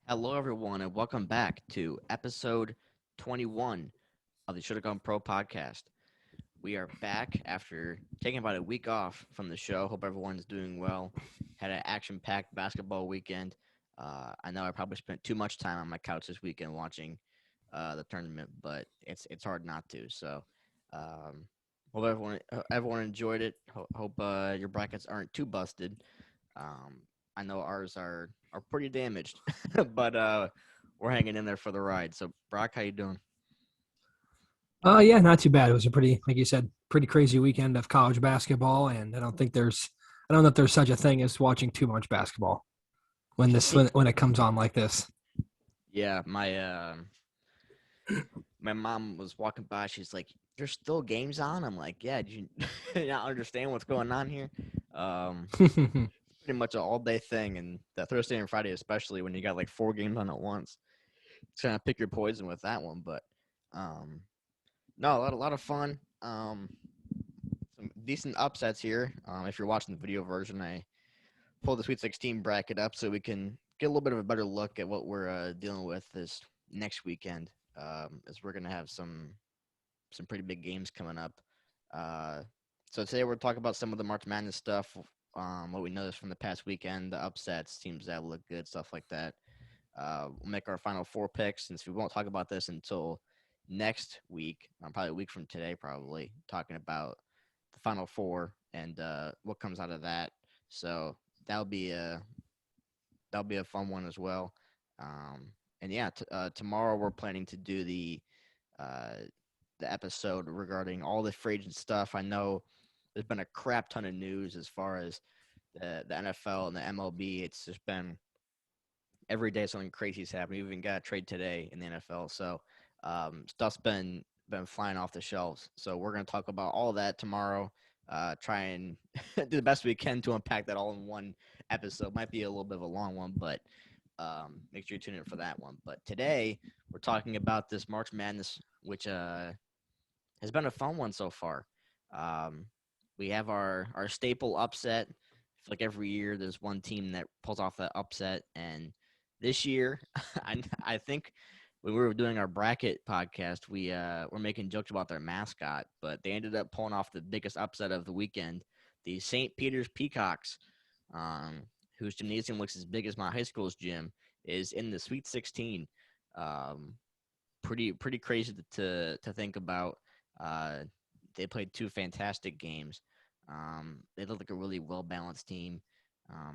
Hello, everyone, and welcome back to episode 21 of the Shoulda Gone Pro podcast. We are back after taking about a week off from the show. Hope everyone's doing well. Had an action packed basketball weekend. I know I probably spent too much time on my couch this weekend watching the tournament, but it's hard not to. So, um, hope everyone enjoyed it. Hope your brackets aren't too busted. Um, I know ours are pretty damaged, but we're hanging in there for the ride. So, Brock, how you doing? Yeah, not too bad. It was a pretty, like you said, pretty crazy weekend of college basketball, and I don't know if there's such a thing as watching too much basketball when it comes on like this. Yeah, my mom was walking by. She's like, "There's still games on." I'm like, "Yeah, do you not understand what's going on here?" Um, Pretty much an all day thing, and the Thursday and Friday, especially when you got like four games on at once. It's kind of pick your poison with that one, but um, no, a lot of fun. Some decent upsets here. If you're watching the video version, I pulled the Sweet 16 bracket up so we can get a little bit of a better look at what we're dealing with this next weekend. As we're gonna have some pretty big games coming up. Uh, so today we're talking about some of the March Madness stuff. What we noticed from the past weekend, the upsets, teams that look good, stuff like that. We'll make our final four picks, since we won't talk about this until next week, probably a week from today, probably talking about the final four and what comes out of that. So that'll be a that'll be a fun one as well. Um, and yeah, tomorrow we're planning to do uh, the episode regarding all the free agent stuff. I know there's been a crap ton of news as far as the NFL and the MLB. It's just been every day something crazy's happening. We even got a trade today in the NFL. So stuff's been flying off the shelves. So we're gonna talk about all that tomorrow. Try and do the best we can to unpack that all in one episode. Might be a little bit of a long one, but make sure you tune in for that one. But today we're talking about this March Madness, which has been a fun one so far. Um, we have our staple upset. I feel like every year there's one team that pulls off that upset, and this year, I think when we were doing our bracket podcast, we were making jokes about their mascot, but they ended up pulling off the biggest upset of the weekend. The St. Peter's Peacocks, um, whose gymnasium looks as big as my high school's gym, is in the Sweet 16. Um, pretty crazy to think about. Uh, they played two fantastic games. They look like a really well balanced team.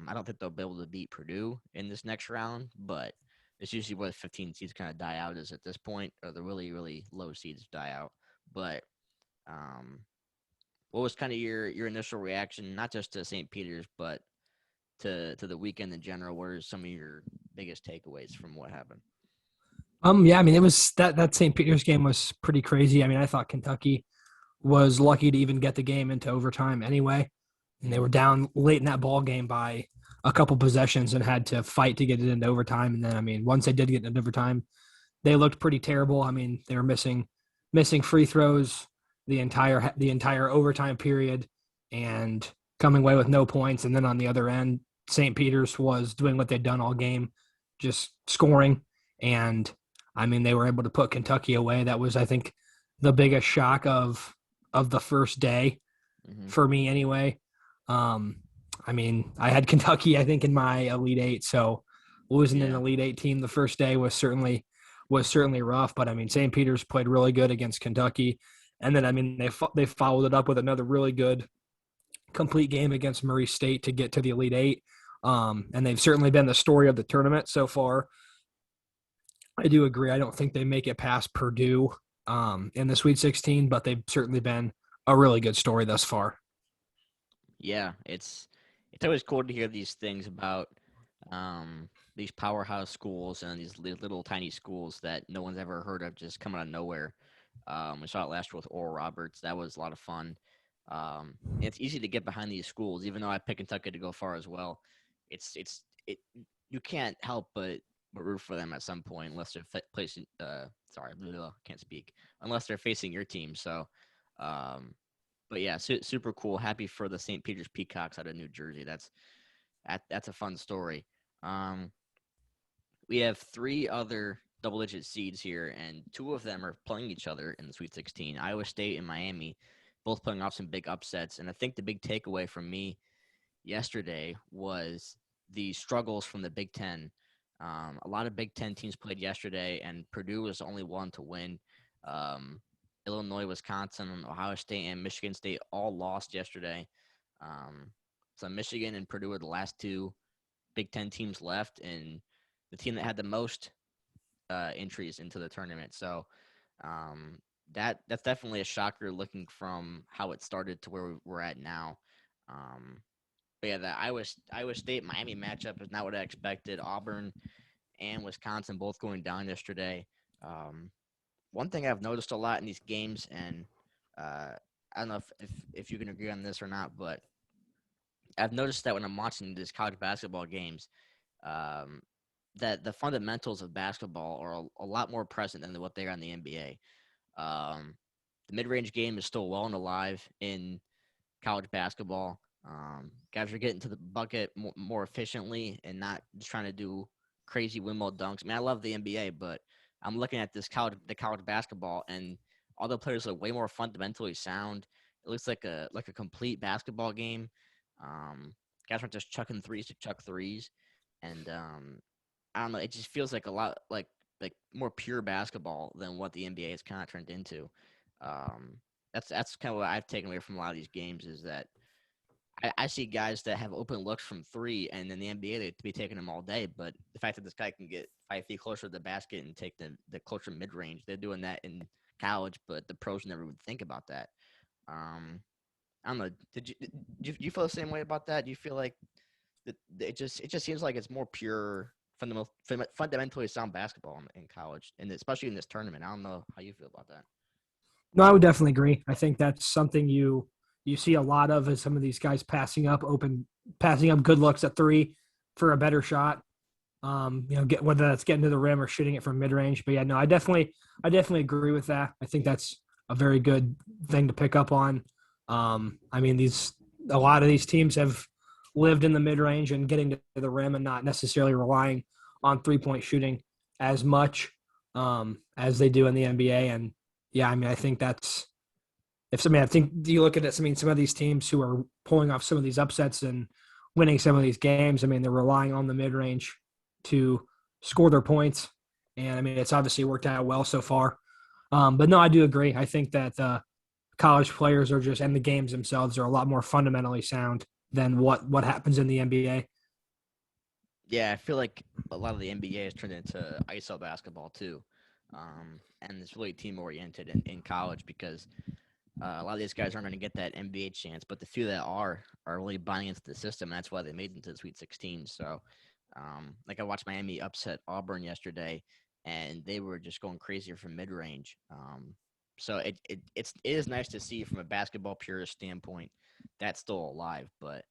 I don't think they'll be able to beat Purdue in this next round, but it's usually where the 15 seeds kind of die out is at this point, or the really low seeds die out. But um, what was kind of your initial reaction, not just to St. Peter's, but to the weekend in general? What are some of your biggest takeaways from what happened? Yeah, I mean, it was that St. Peter's game was pretty crazy. I mean, I thought Kentucky was lucky to even get the game into overtime anyway, and they were down late in that ball game by a couple possessions and had to fight to get it into overtime. And then, I mean, once they did get into overtime, they looked pretty terrible. I mean, they were missing free throws the entire overtime period and coming away with no points. And then on the other end, St. Peter's was doing what they'd done all game, just scoring. And I mean, they were able to put Kentucky away. That was, I think, the biggest shock of the first day Mm-hmm. for me anyway. Um, I mean, I had Kentucky, I think, in my Elite Eight, so losing an Yeah. Elite Eight team the first day was certainly rough. But I mean, St. Peter's played really good against Kentucky, and then I mean they followed it up with another really good complete game against Murray State to get to the Elite Eight. And they've certainly been the story of the tournament so far. I do agree. I don't think they make it past Purdue in the Sweet 16, but they've certainly been a really good story thus far. Yeah, it's always cool to hear these things about these powerhouse schools and these little tiny schools that no one's ever heard of just coming out of nowhere. We saw it last year with Oral Roberts. That was a lot of fun. It's easy to get behind these schools, even though I picked Kentucky to go far as well. It you can't help but root for them at some point unless they're placing. Sorry, can't speak unless they're facing your team. So, um, but yeah, super cool. Happy for the St. Peter's Peacocks out of New Jersey. That's a fun story. Um, we have three other double-digit seeds here, and two of them are playing each other in the Sweet 16. Iowa State and Miami, both pulling off some big upsets. And I think the big takeaway from me yesterday was the struggles from the Big Ten. A lot of Big Ten teams played yesterday, and Purdue was the only one to win. Um, Illinois, Wisconsin, Ohio State, and Michigan State all lost yesterday. So Michigan and Purdue are the last two Big Ten teams left, and the team that had the most entries into the tournament. So that's definitely a shocker looking from how it started to where we're at now. But yeah, the Iowa State Miami matchup is not what I expected. Auburn and Wisconsin both going down yesterday. One thing I've noticed a lot in these games, and I don't know if you can agree on this or not, but I've noticed that when I'm watching these college basketball games, that the fundamentals of basketball are a lot more present than what they are in the NBA. The mid-range game is still well and alive in college basketball. Guys are getting to the bucket more efficiently and not just trying to do crazy windmill dunks. I mean, I love the NBA, but I'm looking at the college basketball, and all the players are way more fundamentally sound. It looks like a complete basketball game. Guys aren't just chucking threes to chuck threes, and I don't know. It just feels like a lot like more pure basketball than what the NBA has kind of turned into. That's kind of what I've taken away from a lot of these games is that I see guys that have open looks from three, and in the NBA they'd be taking them all day. But the fact that this guy can get 5 feet closer to the basket and take the closer mid range, they're doing that in college, but the pros never would think about that. I don't know. Did you feel the same way about that? Do you feel like it just seems like it's more pure, fundamentally sound basketball in college, and especially in this tournament? I don't know how you feel about that. No, I would definitely agree. I think that's something you see a lot of is some of these guys passing up good looks at three for a better shot. Get whether that's getting to the rim or shooting it from mid range. But yeah, no, I definitely agree with that. I think that's a very good thing to pick up on. I mean, a lot of these teams have lived in the mid range and getting to the rim and not necessarily relying on 3-point shooting as much as they do in the NBA. And yeah, I mean, I think that's I think you look at it. I mean, some of these teams who are pulling off some of these upsets and winning some of these games. I mean, they're relying on the mid range to score their points, and I mean, it's obviously worked out well so far. But no, I do agree. I think that college players are and the games themselves are a lot more fundamentally sound than what happens in the NBA. Yeah, I feel like a lot of the NBA has turned into ISO basketball too, and it's really team oriented in college because a lot of these guys aren't going to get that NBA chance, but the few that are really buying into the system. And that's why they made it into the Sweet 16. So, I watched Miami upset Auburn yesterday, and they were just going crazier from mid range. So it is nice to see from a basketball purist standpoint that's still alive. But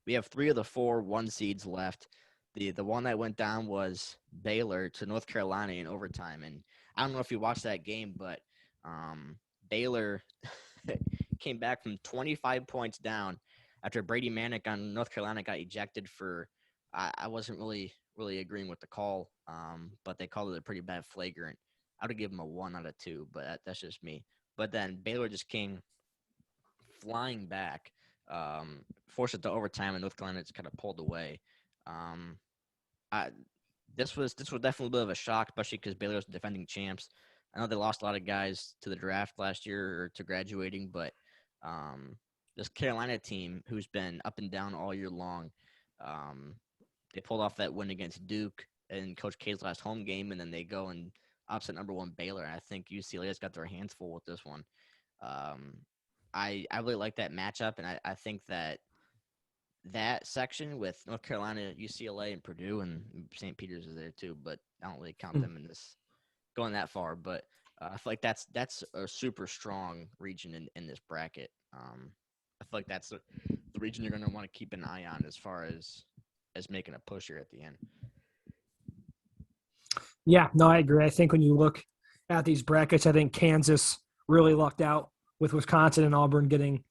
we have 3 of the 4 1 seeds left. The one that went down was Baylor to North Carolina in overtime, and I don't know if you watched that game, but Baylor came back from 25 points down after Brady Manick on North Carolina got ejected for I wasn't really agreeing with the call, but they called it a pretty bad flagrant. I would give them a 1 out of 2, but that's just me. But then Baylor just came flying back, forced it to overtime, and North Carolina just kind of pulled away. This was definitely a bit of a shock, especially because Baylor's defending champs. I know they lost a lot of guys to the draft last year or to graduating, but this Carolina team, who's been up and down all year long, they pulled off that win against Duke in Coach K's last home game, and then they go and upset number 1 Baylor. And I think UCLA has got their hands full with this one. I really like that matchup, and I think that section with North Carolina, UCLA, and Purdue, and St. Peter's is there too, but I don't really count them in this going that far. But I feel like that's a super strong region in this bracket. I feel like that's the region you're going to want to keep an eye on as far as making a push here at the end. Yeah, no, I agree. I think when you look at these brackets, I think Kansas really lucked out with Wisconsin and Auburn getting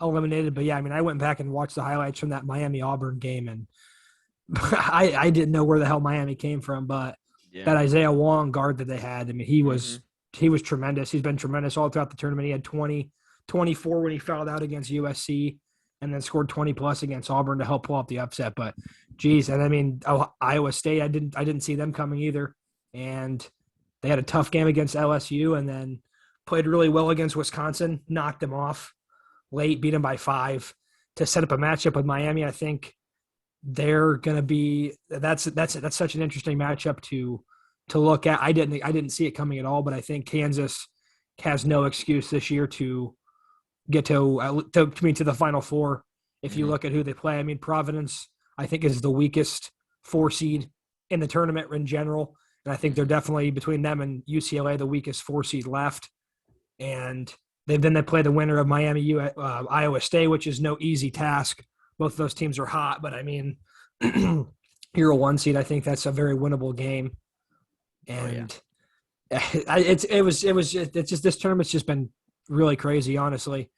eliminated. But yeah, I mean, I went back and watched the highlights from that Miami Auburn game, and I didn't know where the hell Miami came from, but Yeah. that Isaiah Wong guard that they had, I mean, Mm-hmm. he was tremendous. He's been tremendous all throughout the tournament. He had 20, 24 when he fouled out against USC, and then scored 20 plus against Auburn to help pull off the upset. But geez, and I mean, Iowa State, I didn't see them coming either, and they had a tough game against LSU, and then played really well against Wisconsin, knocked them off late, beat them by 5 to set up a matchup with Miami. I think they're going to be that's such an interesting matchup to look at. I didn't see it coming at all, but I think Kansas has no excuse this year to get to the Final Four. If you Mm-hmm. look at who they play, I mean Providence, I think is the weakest 4 seed in the tournament in general, and I think they're Mm-hmm. definitely between them and UCLA the weakest 4 seed left. And they play the winner of Iowa State, which is no easy task. Both of those teams are hot, but I mean, you're a 1 seed. I think that's a very winnable game, Oh yeah. and it's just this tournament's just been really crazy, honestly,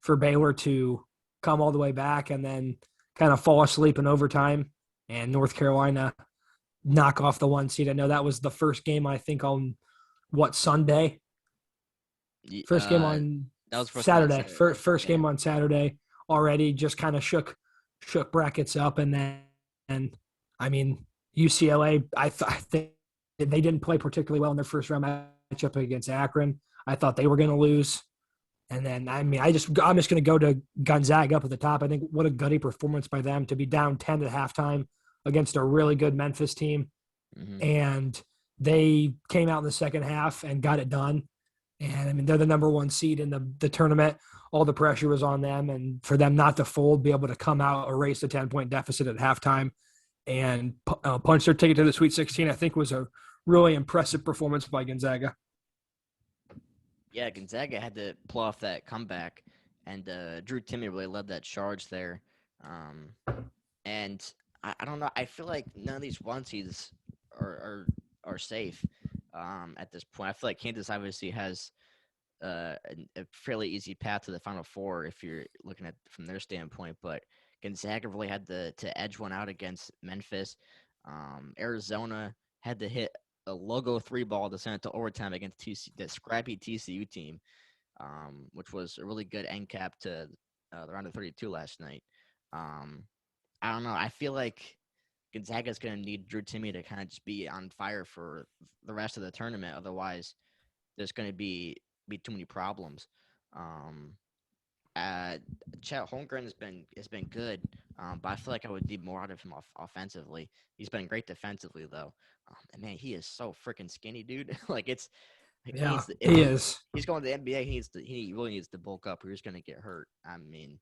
for Baylor to come all the way back and then kind of fall asleep in overtime, and North Carolina knock off the 1 seed. I know that was the first game I think on what Sunday. Ye- First game Uh, on that was the first game on Saturday. Saturday. First Yeah. game on Saturday already just kind of shook brackets up, and then and I mean UCLA. I think they didn't play particularly well in their first round matchup against Akron. I thought they were going to lose, and then I mean I'm just going to go to Gonzaga up at the top. I think what a gutty performance by them to be down 10 at halftime against a really good Memphis team, Mm-hmm. and they came out in the second half and got it done. And I mean, they're the number 1 seed in the tournament. All the pressure was on them, and for them not to fold, be able to come out, erase the 10-point deficit at halftime, and punch their ticket to the Sweet 16, I think was a really impressive performance by Gonzaga. Yeah, Gonzaga had to pull off that comeback, and Drew Timmy really led that charge there. Um, and I don't know. I feel like none of these one seeds are safe at this point. I feel like Kansas obviously has a fairly easy path to the Final Four if you're looking at from their standpoint. But Gonzaga really had to edge one out against Memphis. Arizona had to hit a logo 3 ball to send it to overtime against the scrappy TCU team, which was a really good end cap to the round of 32 last night. Um, I don't know. I feel like Gonzaga's going to need Drew Timmy to kind of just be on fire for the rest of the tournament. Otherwise, there's going to be too many problems. Um, uh, Chet Holmgren has been good, but I feel like I would need more out of him offensively. He's been great defensively though. And man, he is so freaking skinny, dude. Like it's like he Yeah, needs to, if he is. he's going to the NBA, he really needs to bulk up, or he's going to get hurt. I mean,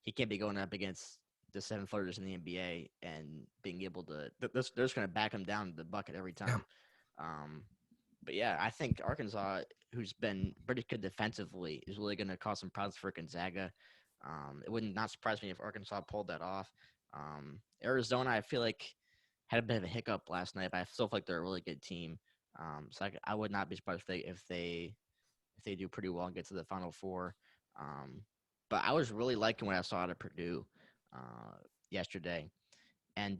he can't be going up against the 7 footers in the NBA and being able to. They're just going to back him down to the bucket every Yeah, time. Um, but yeah, I think Arkansas, who's been pretty good defensively, is really going to cause some problems for Gonzaga. It would not surprise me if Arkansas pulled that off. Arizona, I feel like had a bit of a hiccup last night, but I still feel like they're a really good team. So I would not be surprised if they do pretty well and get to the Final Four. Um, but I was really liking what I saw out of Purdue yesterday, and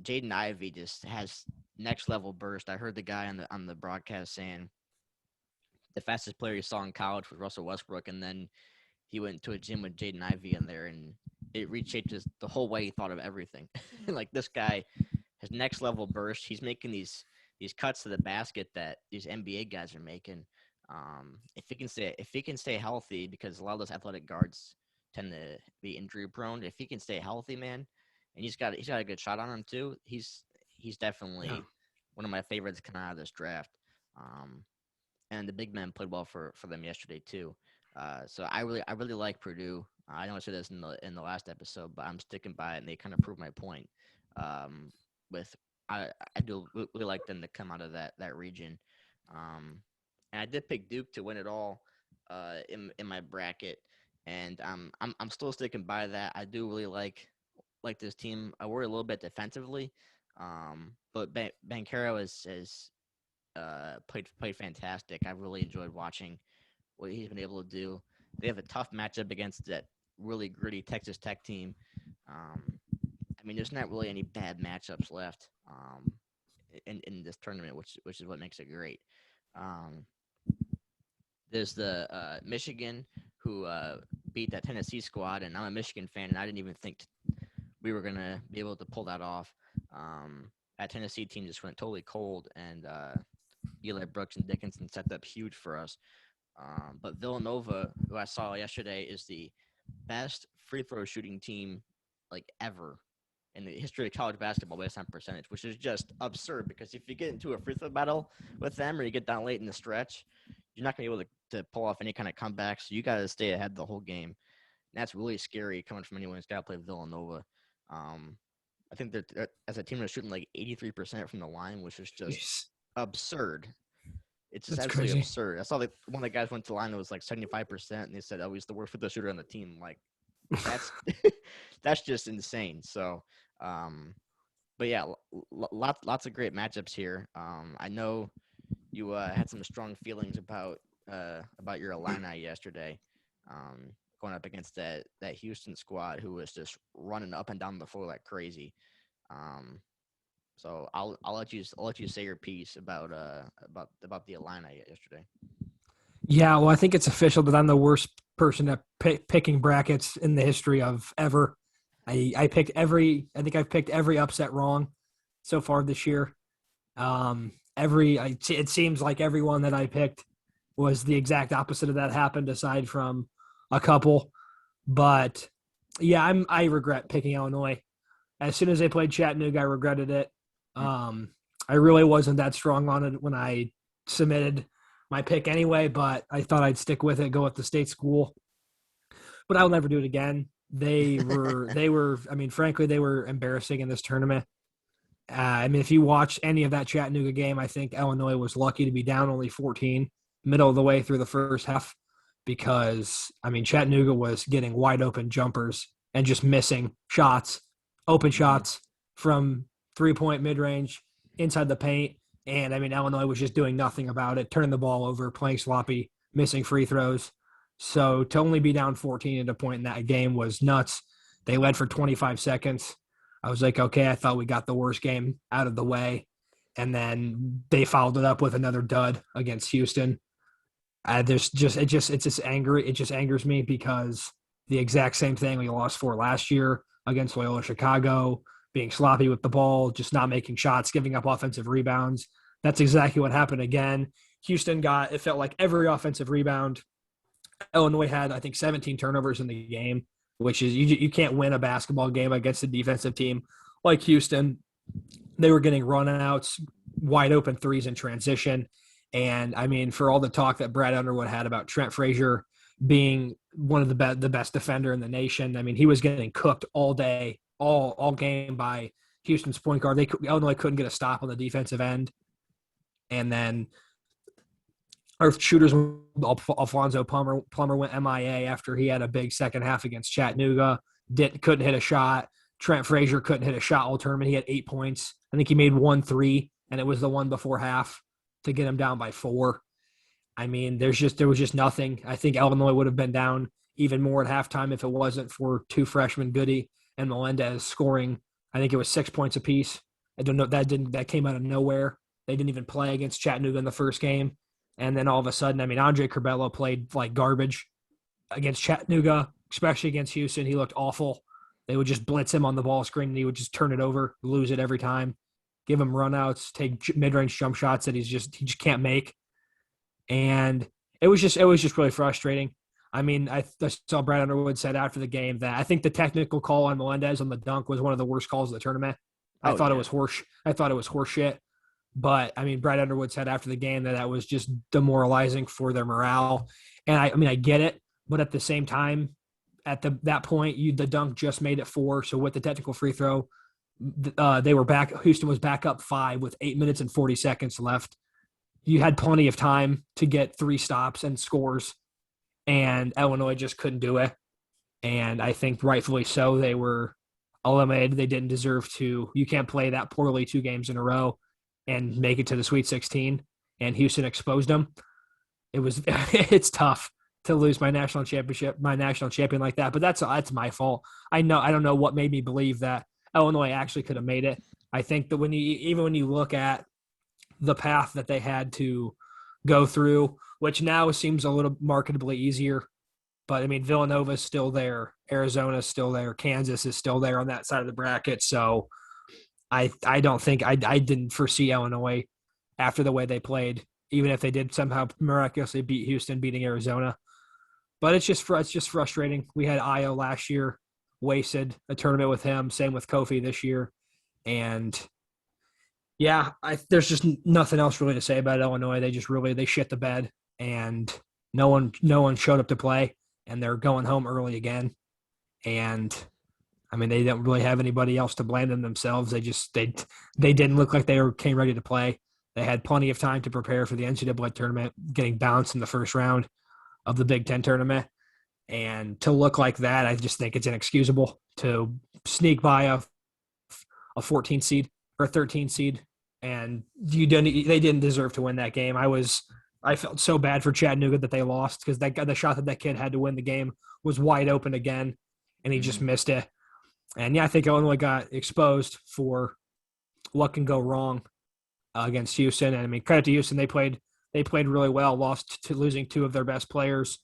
Jaden Ivey just has next level burst. I heard the guy on the broadcast saying the fastest player he saw in college was Russell Westbrook, and then he went to a gym with Jaden Ivey in there, and it reshaped the whole way he thought of everything. Like this guy has next level burst. He's making these cuts to the basket that these NBA guys are making. If he can stay healthy, because a lot of those athletic guards tend to be injury prone. If he can stay healthy, man, and he's got a good shot on him too. He's yeah, definitely one of my favorites coming out of this draft. Um, and the big men played well for them yesterday too. So I really like Purdue. I know I said this in the last episode, but I'm sticking by it, and they kind of proved my point. Um, with I do really like them to come out of that region. Um, and I did pick Duke to win it all in my bracket, and I'm still sticking by that. I do really like this team. I worry a little bit defensively, but Bankero is played fantastic. I really enjoyed watching what he's been able to do. They have a tough matchup against that really gritty Texas Tech team. Um, I mean, there's not really any bad matchups left in this tournament, which is what makes it great. Um, there's the Michigan who beat that Tennessee squad, and I'm a Michigan fan, and I didn't even think we were gonna be able to pull that off. That Tennessee team just went totally cold, and Eli Brooks and Dickinson set up huge for us. But Villanova, who I saw yesterday, is the best free throw shooting team like ever in the history of college basketball based on percentage, which is just absurd because if you get into a free throw battle with them or you get down late in the stretch, you're not going to be able to pull off any kind of comeback. So you got to stay ahead the whole game. And that's really scary coming from anyone who's got to play Villanova. I think they're as a team they're shooting like 83% from the line, which is just Jeez. absurd. It's just That's absolutely crazy. absurd. I saw that one of the guys went to the line that was like 75%, and they said, "Oh, he's the worst free throw shooter on the team." Like, that's that's just insane. So, but yeah, lots of great matchups here. I know you had some strong feelings about your Illini yesterday, going up against that Houston squad who was just running up and down the floor like crazy. Um, so I'll let you say your piece about the Illini yesterday. Yeah, well, I think it's official that I'm the worst person at picking brackets in the history of ever. I picked every. I think I've picked every upset wrong so far this year. It seems like everyone that I picked was the exact opposite of that happened, aside from a couple. But yeah, I regret picking Illinois. As soon as they played Chattanooga, I regretted it. Um, I really wasn't that strong on it when I submitted my pick anyway, but I thought I'd stick with it, go with the state school. But I'll never do it again. I mean, frankly, they were embarrassing in this tournament. I mean, if you watch any of that Chattanooga game, I think Illinois was lucky to be down only 14 middle of the way through the first half because, I mean, Chattanooga was getting wide open jumpers and just missing shots, open shots from 3-point mid range inside the paint. And I mean, Illinois was just doing nothing about it, turning the ball over, playing sloppy, missing free throws. So to only be down 14 at a point in that game was nuts. They led for 25 seconds. I was like, okay, I thought we got the worst game out of the way. And then they followed it up with another dud against Houston. It just angers me because the exact same thing we lost for last year against Loyola Chicago, being sloppy with the ball, just not making shots, giving up offensive rebounds. That's exactly what happened again. Houston it felt like every offensive rebound. Illinois had, I think, 17 turnovers in the game, which is you can't win a basketball game against a defensive team like Houston. They were getting runouts, wide open threes in transition. And I mean, for all the talk that Brad Underwood had about Trent Frazier being one of the best defender in the nation, I mean, he was getting cooked all day, all game by Houston's point guard. Illinois couldn't get a stop on the defensive end. And then our shooters, Alfonso Plummer went MIA after he had a big second half against Chattanooga. Couldn't hit a shot. Trent Frazier couldn't hit a shot all tournament. He had 8 points. I think he made 1 3, and it was the one before half to get him down by 4. I mean, there was just nothing. I think Illinois would have been down even more at halftime if it wasn't for 2 freshmen, Goody and Melendez, scoring. I think it was 6 points apiece. I don't know, that came out of nowhere. They didn't even play against Chattanooga in the first game. And then all of a sudden, I mean, Andre Curbelo played like garbage against Chattanooga, especially against Houston. He looked awful. They would just blitz him on the ball screen, and he would just turn it over, lose it every time, give him runouts, take mid-range jump shots that he just can't make. And it was just really frustrating. I mean, I saw Brad Underwood said after the game that I think the technical call on Melendez on the dunk was one of the worst calls of the tournament. I thought it was horseshit. But I mean, Brad Underwood said after the game that was just demoralizing for their morale. And I mean, I get it, but at the same time, at that point, the dunk just made it 4. So with the technical free throw, they were back. Houston was back up 5 with 8 minutes and 40 seconds left. You had plenty of time to get 3 stops and scores, and Illinois just couldn't do it. And I think rightfully so, they were eliminated. They didn't deserve to. You can't play that poorly 2 games in a row and make it to the Sweet 16, and Houston exposed them. It's tough to lose my national champion like that, but that's my fault. I don't know what made me believe that Illinois actually could have made it. I think that when you look at the path that they had to go through, which now seems a little markedly easier. But I mean, Villanova's still there, Arizona's still there, Kansas is still there on that side of the bracket. So I don't think I didn't foresee Illinois after the way they played, even if they did somehow miraculously beat Houston, beating Arizona. But it's just frustrating. We had Io last year, wasted a tournament with him. Same with Kofi this year, and yeah, there's just nothing else really to say about Illinois. They shit the bed, and no one showed up to play, and they're going home early again. And I mean, they don't really have anybody else to blame than themselves. They didn't look like came ready to play. They had plenty of time to prepare for the NCAA tournament, getting bounced in the first round of the Big Ten tournament, and to look like that, I just think it's inexcusable to sneak by a 14 seed or a 13 seed, and they didn't deserve to win that game. I felt so bad for Chattanooga that they lost because the shot that kid had to win the game was wide open again, and he just missed it. And yeah, I think Illinois got exposed for what can go wrong against Houston. And I mean, credit to Houston, they played really well, lost to losing two of their best players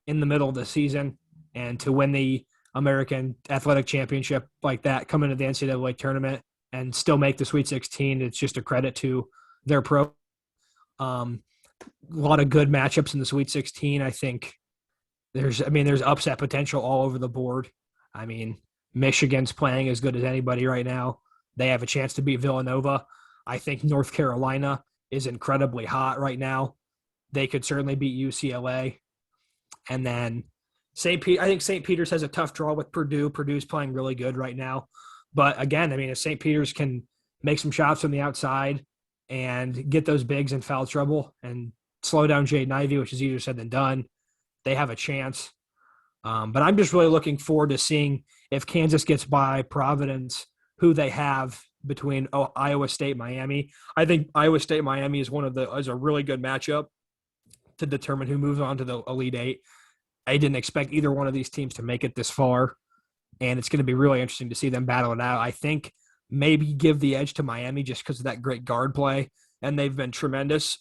in the middle of the season, and to win the American Athletic Championship like that, come into the NCAA tournament and still make the Sweet 16. It's just a credit to their pro. A lot of good matchups in the Sweet 16. I think there's upset potential all over the board. I mean, Michigan's playing as good as anybody right now. They have a chance to beat Villanova. I think North Carolina is incredibly hot right now. They could certainly beat UCLA. And then I think St. Peter's has a tough draw with Purdue. Purdue's playing really good right now. But again, I mean, if St. Peter's can make some shots from the outside and get those bigs in foul trouble and slow down Jaden Ivey, which is easier said than done, they have a chance. But I'm just really looking forward to seeing if Kansas gets by Providence, who they have between Iowa State, Miami. I think Iowa State, Miami is a really good matchup to determine who moves on to the Elite Eight. I didn't expect either one of these teams to make it this far, and it's going to be really interesting to see them battle it out. I think maybe give the edge to Miami just because of that great guard play, and they've been tremendous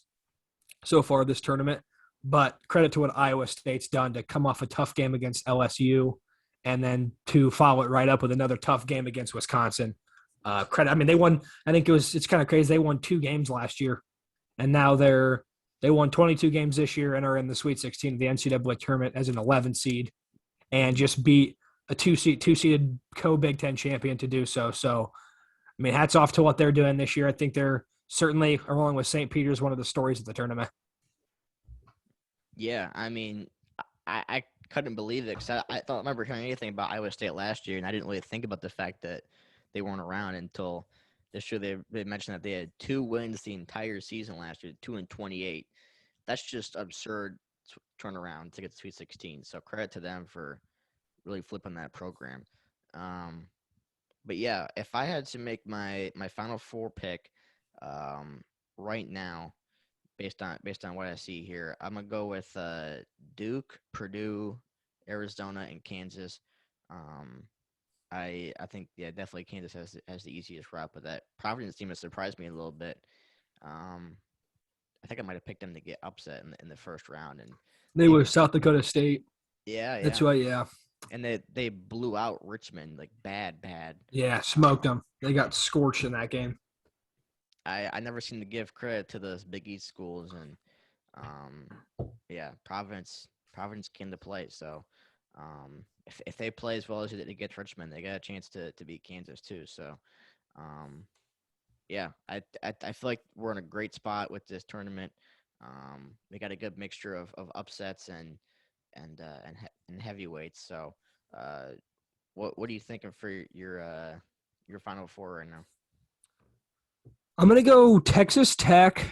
so far this tournament. But credit to what Iowa State's done to come off a tough game against LSU and then to follow it right up with another tough game against Wisconsin. Credit. I mean, they won. I think it's kind of crazy. They won 2 games last year, and now they won 22 games this year and are in the Sweet 16 of the NCAA tournament as an 11 seed, and just beat a two-seeded co-Big Ten champion to do so. So, I mean, hats off to what they're doing this year. I think they're certainly, along with St. Peter's, one of the stories of the tournament. Yeah, I mean, I couldn't believe it because I don't remember hearing anything about Iowa State last year, and I didn't really think about the fact that they weren't around until this year. They mentioned that they had 2 wins the entire season last year, 2-28. That's just absurd turnaround to get to Sweet 16. So credit to them for really flipping that program. But yeah, if I had to make my Final Four pick right now, based on what I see here, I'm gonna go with Duke, Purdue, Arizona, and Kansas. I think definitely Kansas has the easiest route, but that Providence team has surprised me a little bit. I think I might have picked them to get upset in the first round, and They were South Dakota State. yeah. That's right. Yeah. And they blew out Richmond like bad. Yeah, smoked them. They got scorched in that game. I never seem to give credit to those Big East schools, and Providence came to play. So if they play as well as they get Richmond, they got a chance to beat Kansas too. So I feel like we're in a great spot with this tournament. We got a good mixture of upsets and heavyweights. So what are you thinking for your Final Four right now? I'm going to go Texas Tech,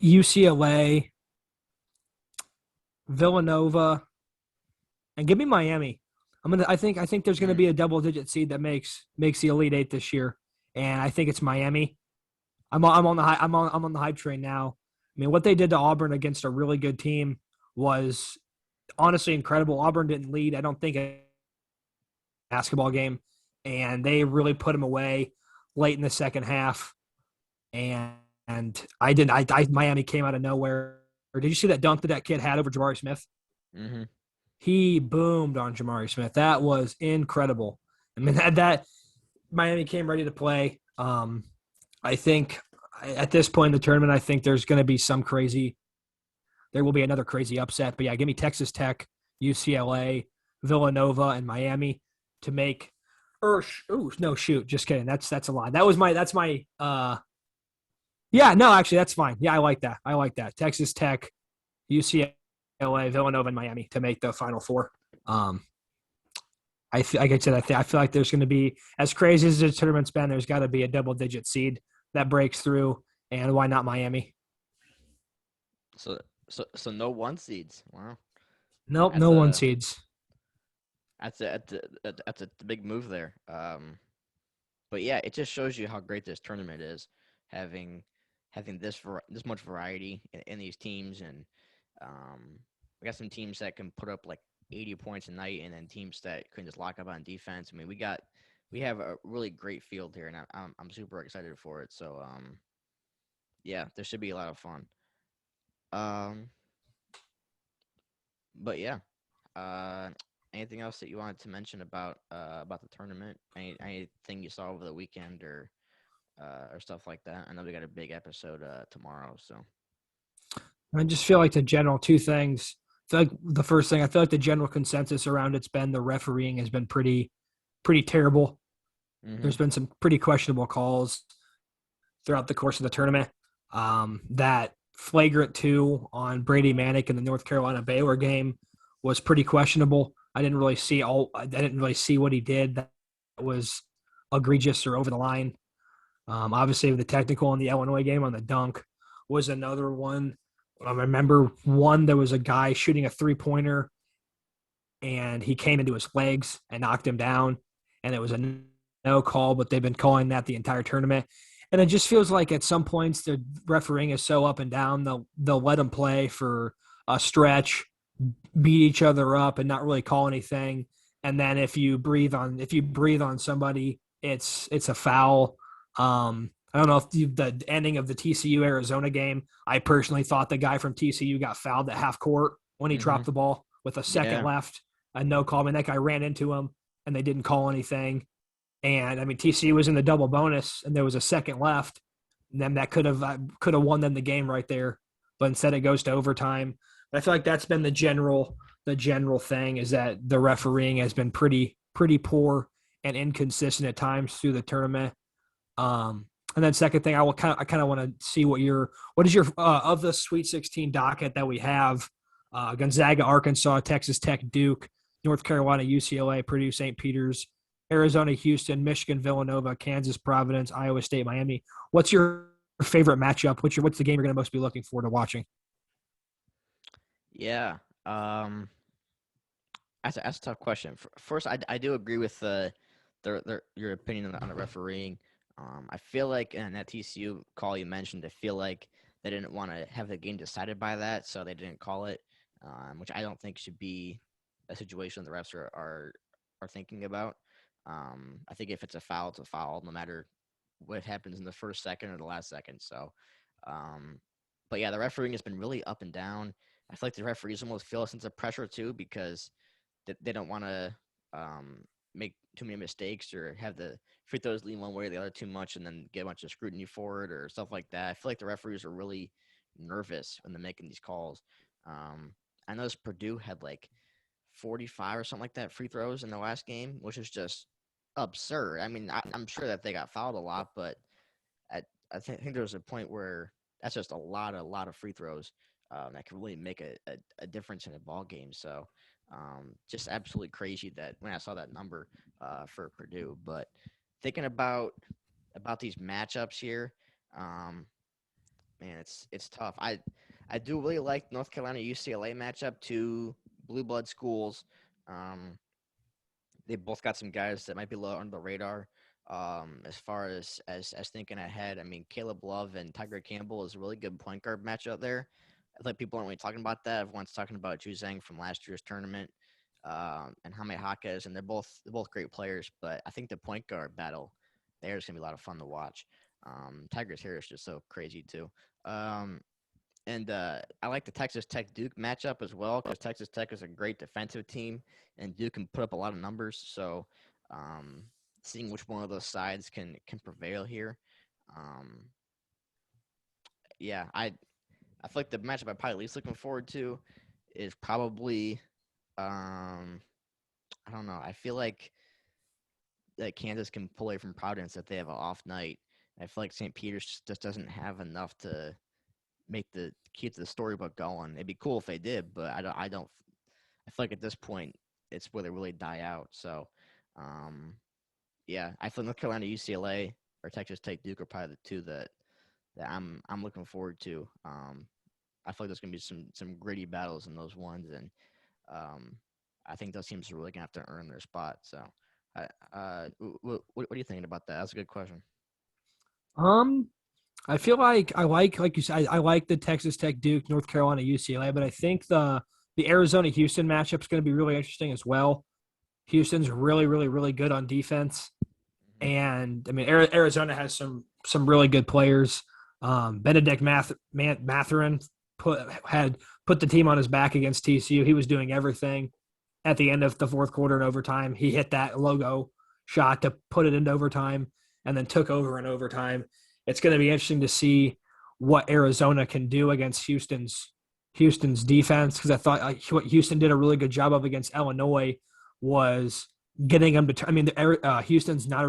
UCLA, Villanova, and give me Miami. I think there's going to be a double-digit seed that makes the Elite Eight this year, and I think it's Miami. I'm on the hype train now. I mean, what they did to Auburn against a really good team was honestly incredible. Auburn didn't lead, I don't think, basketball game, and they really put him away late in the second half. And I didn't. Miami came out of nowhere. Or did you see that dunk that kid had over Jabari Smith? Mm-hmm. He boomed on Jabari Smith. That was incredible. I mean, that Miami came ready to play. I think at this point in the tournament, I think there's going to be there will be another crazy upset. But yeah, give me Texas Tech, UCLA, Villanova, and Miami to make. No, shoot, just kidding. That's a lie. That's my. Yeah, no, actually, that's fine. Yeah, I like that. Texas Tech, UCLA, Villanova, and Miami to make the Final Four. Like I said, I feel like there's going to be, as crazy as the tournament's been, there's got to be a double-digit seed that breaks through, and why not Miami? So no one seeds. Wow, Nope, that's no one a seeds. that's a big move there. But yeah, it just shows you how great this tournament is, having this much variety in these teams, and we got some teams that can put up like 80 points a night, and then teams that can just lock up on defense. I mean, we have a really great field here, and I'm super excited for it. So yeah, there should be a lot of fun. Um, but yeah, uh, anything else that you wanted to mention about the tournament? Anything you saw over the weekend or stuff like that? I know we got a big episode tomorrow, so. I just feel like the general two things. I feel like the first thing, I feel like the general consensus around it's been the refereeing has been pretty terrible. Hmm. There's been some pretty questionable calls throughout the course of the tournament. That flagrant two on Brady Manick in the North Carolina Baylor game was pretty questionable. I didn't really see what he did that was egregious or over the line. Obviously, the technical in the Illinois game on the dunk was another one. I remember one, there was a guy shooting a 3-pointer and he came into his legs and knocked him down, and it was a no call, but they've been calling that the entire tournament. And it just feels like at some points the refereeing is so up and down, they'll let them play for a stretch, beat each other up, and not really call anything. And then if you breathe on somebody, it's a foul. I don't know if the ending of the TCU Arizona game, I personally thought the guy from TCU got fouled at half court when he Hmm. dropped the ball with a second Yeah. left. A no call. I mean, that guy ran into him and they didn't call anything. And I mean, TCU was in the double bonus and there was a second left. And then that could have won them the game right there. But instead, it goes to overtime. But I feel like that's been the general thing is that the refereeing has been pretty poor and inconsistent at times through the tournament. And then second thing, I kind of want to see what is your of the Sweet 16 docket that we have: Gonzaga, Arkansas, Texas Tech, Duke, North Carolina, UCLA, Purdue, St. Peter's, Arizona, Houston, Michigan, Villanova, Kansas, Providence, Iowa State, Miami. What's your favorite matchup? What's the game you're going to most be looking forward to watching? Yeah. Um, that's a tough question. First, I do agree with your opinion on the refereeing. I feel like in that TCU call you mentioned, I feel like they didn't want to have the game decided by that, so they didn't call it, which I don't think should be a situation the refs are thinking about. I think if it's a foul, it's a foul, no matter what happens in the first second or the last second. So, um, but yeah, the refereeing has been really up and down. I feel like the referees almost feel a sense of pressure too because they don't want to make too many mistakes or have the free throws lean one way or the other too much and then get a bunch of scrutiny for it or stuff like that. I feel like the referees are really nervous when they're making these calls. I noticed Purdue had like 45 or something like that free throws in the last game, which is just absurd. I mean, I'm sure that they got fouled a lot, but I think there was a point where that's just a lot of free throws that can really make a difference in a ball game. So just absolutely crazy that when I saw that number for Purdue. But thinking about these matchups here, um, man, it's tough. I do really like North Carolina UCLA matchup, two blue blood schools. Um, they both got some guys that might be low under the radar. As far as thinking ahead, I mean, Caleb Love and Tiger Campbell is a really good point guard matchup there. I think people aren't really talking about that. Everyone's talking about Juzang from last year's tournament. and Jaime Jaquez, and they're both great players. But I think the point guard battle there is gonna be a lot of fun to watch. Tigers here is just so crazy too. Um, and I like the Texas Tech Duke matchup as well because Texas Tech is a great defensive team, and Duke can put up a lot of numbers. So, um, seeing which one of those sides can prevail here. Um, yeah, I feel like the matchup I'm probably least looking forward to is probably I don't know. I feel like that Kansas can pull away from Providence if they have an off night. I feel like St. Peter's just doesn't have enough to keep the storybook going. It'd be cool if they did, but I don't. I feel like at this point it's where they really die out. So, um, yeah, I feel North Carolina, UCLA, or Texas Tech, Duke are probably the two that I'm looking forward to. I feel like there's gonna be some gritty battles in those ones, and um, I think those teams are really gonna have to earn their spot. So, what are you thinking about that? That's a good question. Um, I feel like you said, I like the Texas Tech, Duke, North Carolina, UCLA, but I think the Arizona Houston matchup is going to be really interesting as well. Houston's really, really, really good on defense, Mm-hmm. and I mean Arizona has some really good players. Benedict Matherin had put the team on his back against TCU. He was doing everything at the end of the fourth quarter and overtime. He hit that logo shot to put it into overtime and then took over in overtime. It's going to be interesting to see what Arizona can do against Houston's defense because I thought what Houston did a really good job of against Illinois was getting them to. I mean, Houston's not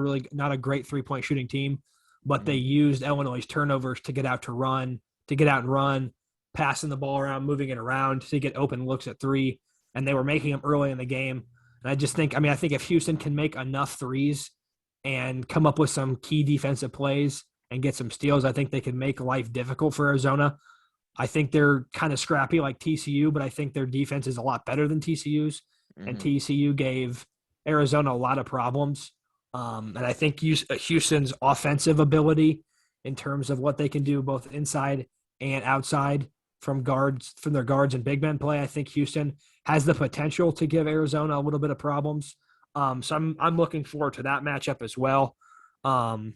a great 3-point shooting team, but they Mm-hmm. used Illinois' turnovers to get out and run, passing the ball around, moving it around to get open looks at three, and they were making them early in the game. And I just think, I mean, I think if Houston can make enough threes and come up with some key defensive plays and get some steals, I think they can make life difficult for Arizona. I think they're kind of scrappy like TCU, but I think their defense is a lot better than TCU's. And Mm-hmm. TCU gave Arizona a lot of problems. And I think Houston's offensive ability in terms of what they can do both inside and outside from their guards and big men play, I think Houston has the potential to give Arizona a little bit of problems. So I'm looking forward to that matchup as well. Um,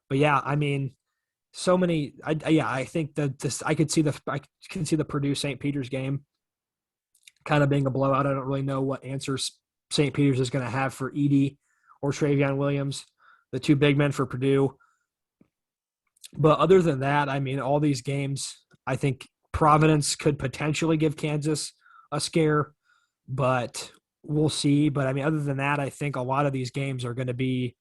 but yeah, I mean, so many. I think that this I can see the Purdue St. Peter's game kind of being a blowout. I don't really know what answers St. Peter's is going to have for Edie or Travion Williams, the two big men for Purdue. But other than that, I mean, all these games, I think Providence could potentially give Kansas a scare, but we'll see. But I mean, other than that, I think a lot of these games are going to be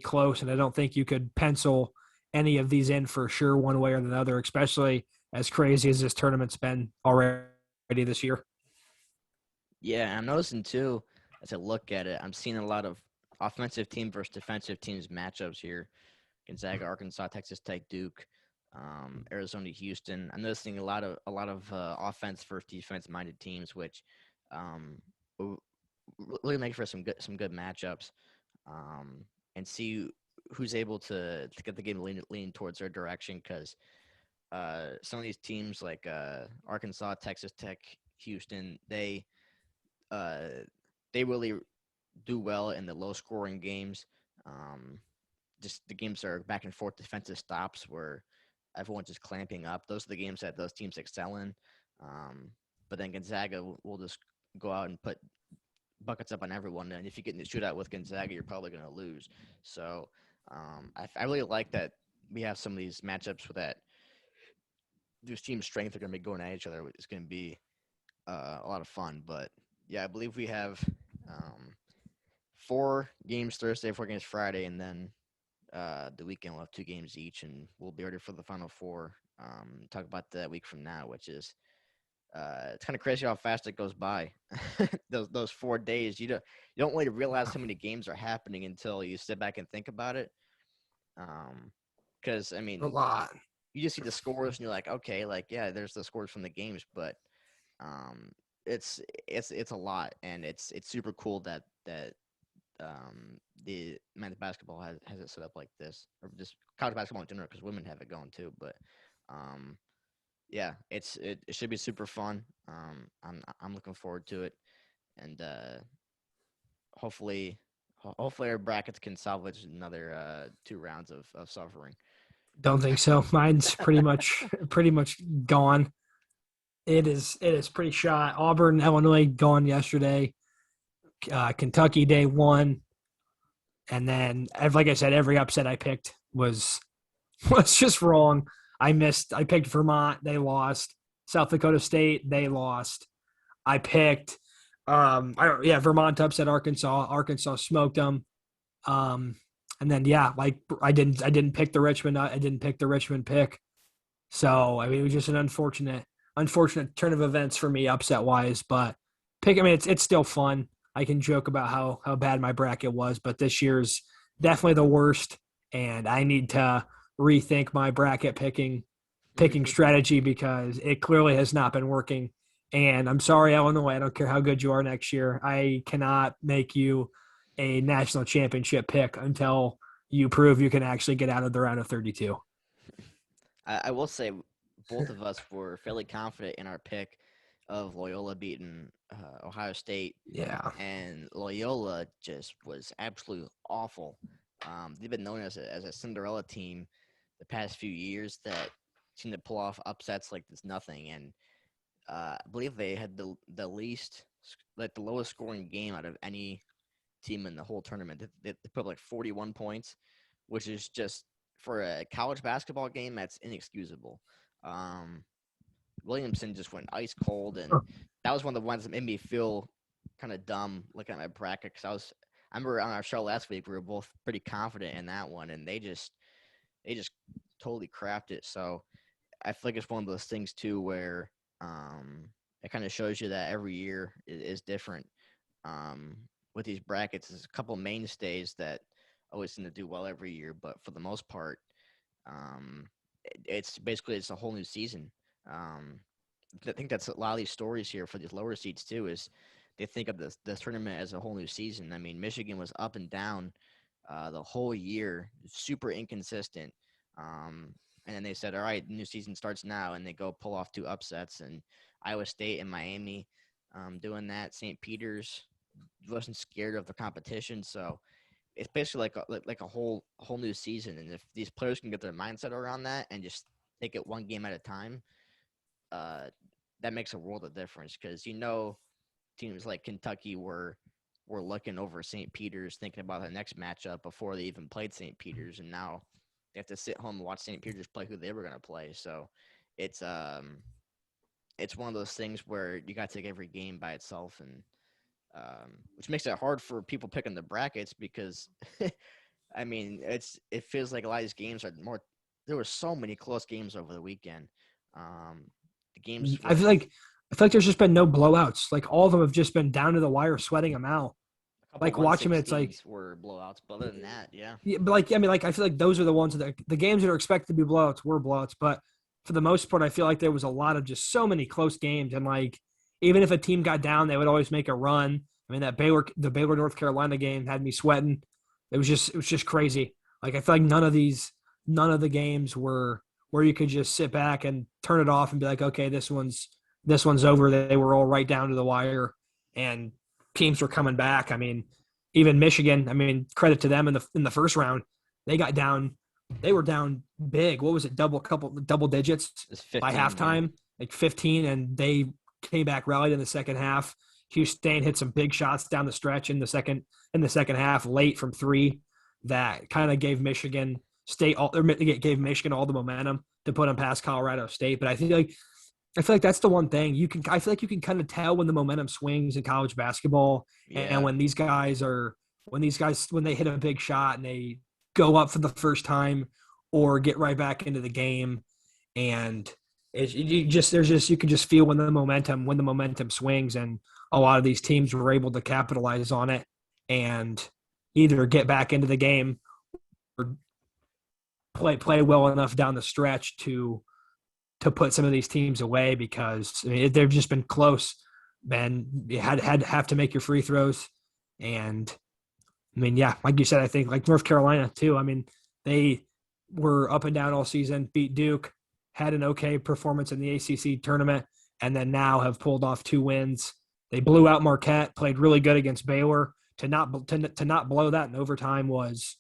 close, and I don't think you could pencil any of these in for sure one way or the other, especially as crazy as this tournament's been already this year. Yeah, I'm noticing too as I look at it, I'm seeing a lot of offensive team versus defensive teams matchups here. Gonzaga, Arkansas, Texas Tech, Duke, Arizona, Houston. I'm noticing a lot of offense versus defense minded teams, which um, will really make for some good matchups, um, and see who's able to get the game leaning towards their direction. Because some of these teams like Arkansas, Texas Tech, Houston, uh, they really do well in the low scoring games. Um, just the games are back and forth defensive stops where everyone's just clamping up. Those are the games that those teams excel in. Um, but then Gonzaga will just go out and put buckets up on everyone. And if you get in the shootout with Gonzaga, you're probably going to lose. So I really like that we have some of these matchups with that these teams' strength are going to be going at each other. It's going to be a lot of fun. But yeah, I believe we have 4 games Thursday, 4 games Friday, and then the weekend we'll have 2 games each, and we'll be ready for the Final Four. Talk about that week from now, which is it's kind of crazy how fast it goes by. those 4 days, you don't really realize how many games are happening until you sit back and think about it. Because I A mean, lot. you just see the scores and you're like, okay, like yeah, there's the scores from the games, but um, it's a lot, and it's super cool that the men's basketball has it set up like this, or just college basketball in general, because women have it going too. But um, yeah, it should be super fun. I'm looking forward to it, and hopefully, hopefully our brackets can salvage another 2 rounds of suffering. Don't think so. Mine's pretty much gone. It is pretty shot. Auburn, Illinois gone yesterday. Kentucky day one, and then like I said, every upset I picked was just wrong. I picked Vermont, they lost. South Dakota State, they lost. I picked Vermont upset Arkansas. Arkansas smoked them. Um, and then like I didn't pick the Richmond. I didn't pick the Richmond pick. So I mean, it was just an unfortunate turn of events for me, upset wise. But I mean, it's still fun. I can joke about how bad my bracket was, but this year's definitely the worst, and I need to rethink my bracket picking strategy because it clearly has not been working. And I'm sorry, Illinois. I don't care how good you are next year. I cannot make you a national championship pick until you prove you can actually get out of the round of 32. I will say both of us were fairly confident in our pick of Loyola beating Ohio State, Yeah. and Loyola just was absolutely awful. They've been known as a Cinderella team the past few years that seem to pull off upsets like there's nothing, and I believe they had the least, like the lowest scoring game out of any team in the whole tournament. They put up like 41 points, which is just for a college basketball game that's inexcusable. Um, Williamson just went ice cold, and that was one of the ones that made me feel kind of dumb looking at my bracket because I remember on our show last week we were both pretty confident in that one, and they just totally crapped it. So I feel like it's one of those things too where it kind of shows you that every year is different. With these brackets, there's a couple mainstays that always seem to do well every year, but for the most part, um, it's a whole new season. Um, I think that's a lot of these stories here for these lower seeds too. Is they think of this tournament as a whole new season. I mean, Michigan was up and down the whole year, super inconsistent. Um, and then they said, all right, new season starts now, and they go pull off 2 upsets, and Iowa State and Miami doing that. St. Peter's wasn't scared of the competition, so it's basically like a whole new season. And if these players can get their mindset around that and just take it one game at a time, uh, that makes a world of difference because teams like Kentucky were looking over St. Peter's, thinking about the next matchup before they even played St. Peter's, and now they have to sit home and watch St. Peter's play who they were going to play. So it's one of those things where you got to take every game by itself, and which makes it hard for people picking the brackets because, I mean, it feels like a lot of these games are more. There were so many close games over the weekend. The games I with feel like there's just been no blowouts. Like all of them have just been down to the wire, sweating them out. a couple Like one watching it, it's like sixteens were blowouts, but other than that, yeah. yeah, but like I mean, like I feel like those are the ones that the games that are expected to be blowouts were blowouts. But for the most part, I feel like there was a lot of just so many close games, and like even if a team got down, they would always make a run. I mean, the Baylor North Carolina game had me sweating. It was just crazy. Like I feel like none of the games were where you could just sit back and turn it off and be like, okay, this one's over. They were all right down to the wire, and teams were coming back. I mean, even Michigan. I mean, credit to them in the first round, they got down. They were down big. What was it? Double digits It's by 15, yeah. halftime, like 15, and they came back, rallied in the second half. Houston hit some big shots down the stretch in the second half, late from three, that kind of gave Michigan gave Michigan all the momentum to put them past Colorado State. But I feel like that's the one thing I feel like you can kind of tell when the momentum swings in college basketball, and Yeah. when they hit a big shot and they go up for the first time or get right back into the game, and you can just feel when the momentum swings, and a lot of these teams were able to capitalize on it and either get back into the game or play well enough down the stretch to put some of these teams away, because I mean, they've just been close. Man, you had have to make your free throws, and I mean, yeah, like you said, I think like North Carolina too. I mean, they were up and down all season, beat Duke, had an okay performance in the ACC tournament, and then now have pulled off 2 wins They blew out Marquette, played really good against Baylor. To not blow that in overtime was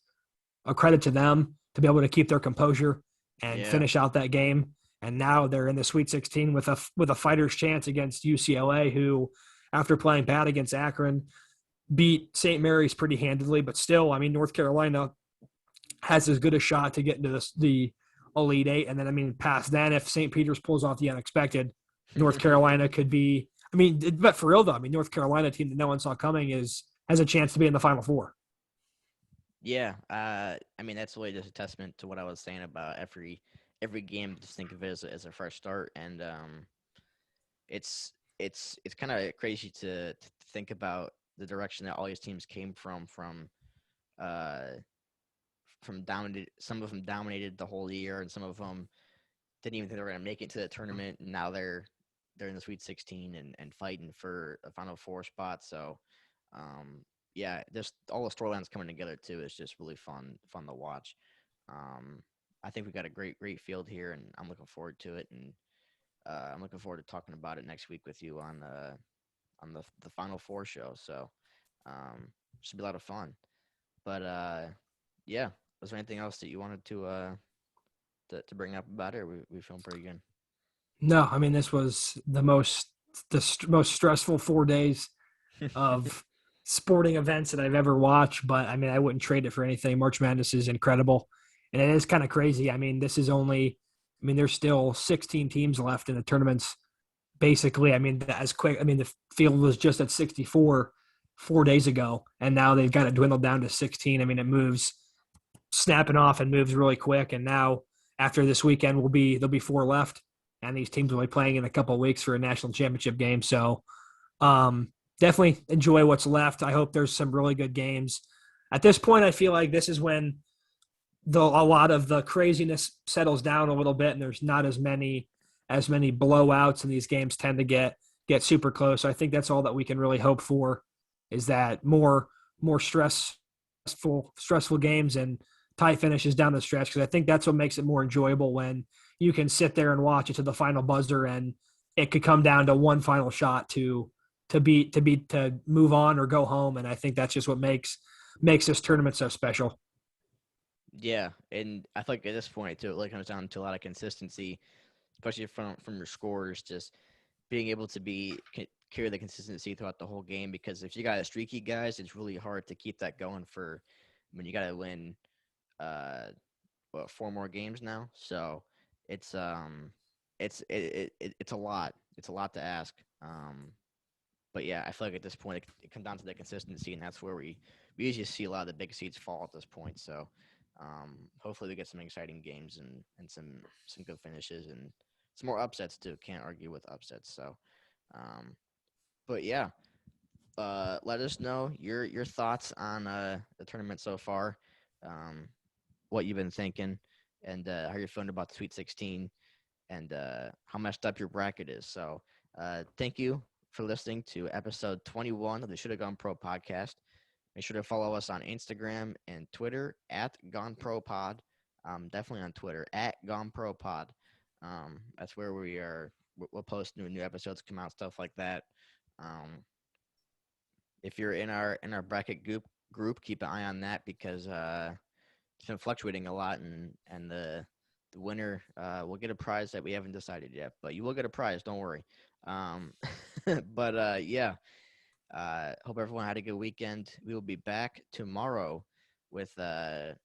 a credit to them to be able to keep their composure and Yeah. finish out that game. And now they're in the Sweet 16 with a fighter's chance against UCLA, who, after playing bad against Akron, beat St. Mary's pretty handedly. But still, I mean, North Carolina has as good a shot to get into the Elite Eight. And then, I mean, past then, if St. Peter's pulls off the unexpected, North Carolina could be. I mean, but for real though, I mean, North Carolina team that no one saw coming has a chance to be in the Final Four. Yeah, I mean that's really just a testament to what I was saying about every game. Just think of it as a fresh start, and it's kind of crazy to think about the direction that all these teams came uh from dominated. Some of them dominated the whole year, and some of them didn't even think they were going to make it to the tournament. And now they're in the Sweet 16 and fighting for a Final Four spot. So, yeah, just all the storylines coming together too is just really fun to watch. Um, I think we got a great field here, and I'm looking forward to it. And I'm looking forward to talking about it next week with you on the Final Four show. So, should be a lot of fun. But yeah, was there anything else that you wanted to bring up about it? Or we feeling pretty good. No, I mean this was most stressful 4 days of sporting events that I've ever watched. But I mean, I wouldn't trade it for anything. March Madness is incredible, and it is kind of crazy. I mean, this is only. I mean, there's still 16 teams left in the tournaments. Basically, I mean, as quick. I mean, the field was just at 64 4 days ago, and now they've got it dwindled down to 16. I mean, it moves snapping off and moves really quick. And now after this weekend, there'll be four left, and these teams will be playing in a couple of weeks for a national championship game. So um, definitely enjoy what's left. I hope there's some really good games. At this point, I feel like this is when a lot of the craziness settles down a little bit, and there's not as many blowouts, and these games tend to get super close. So I think that's all that we can really hope for is that more stressful games and tight finishes down the stretch, because I think that's what makes it more enjoyable when you can sit there and watch it to the final buzzer, and it could come down to one final shot to move on or go home. And I think that's just what makes this tournament so special. Yeah, and I think at this point too, it really comes down to a lot of consistency, especially from your scores. Just being able to carry the consistency throughout the whole game. Because if you got a streaky guys, it's really hard to keep that going for. I mean, you got to win four more games now. So it's a lot. It's a lot to ask. But yeah, I feel like at this point it comes down to the consistency, and that's where we usually see a lot of the big seeds fall at this point. So hopefully we get some exciting games and some good finishes and some more upsets too. Can't argue with upsets. So, um, but yeah, let us know your thoughts on the tournament so far, um, what you've been thinking, and how you're feeling about the Sweet 16, and how messed up your bracket is. So, thank you for listening to episode 21 of the Should Have Gone Pro podcast. Make sure to follow us on Instagram and Twitter at GoneProPod. Definitely on Twitter at GoneProPod. That's where we are. We'll post new episodes come out, stuff like that. Um, if you're in our bracket group, keep an eye on that because it's been fluctuating a lot, and the winner will get a prize that we haven't decided yet, but you will get a prize. Don't worry. Um, but yeah. Hope everyone had a good weekend. We will be back tomorrow with a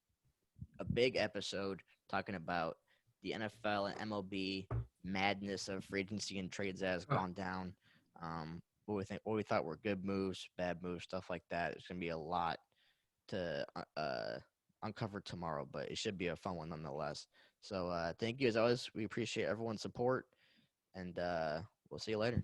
big episode talking about the NFL and MLB madness of free agency and trades that has gone down. What we thought were good moves, bad moves, stuff like that. It's gonna be a lot to uncover tomorrow, but it should be a fun one nonetheless. So thank you as always. We appreciate everyone's support, and we'll see you later.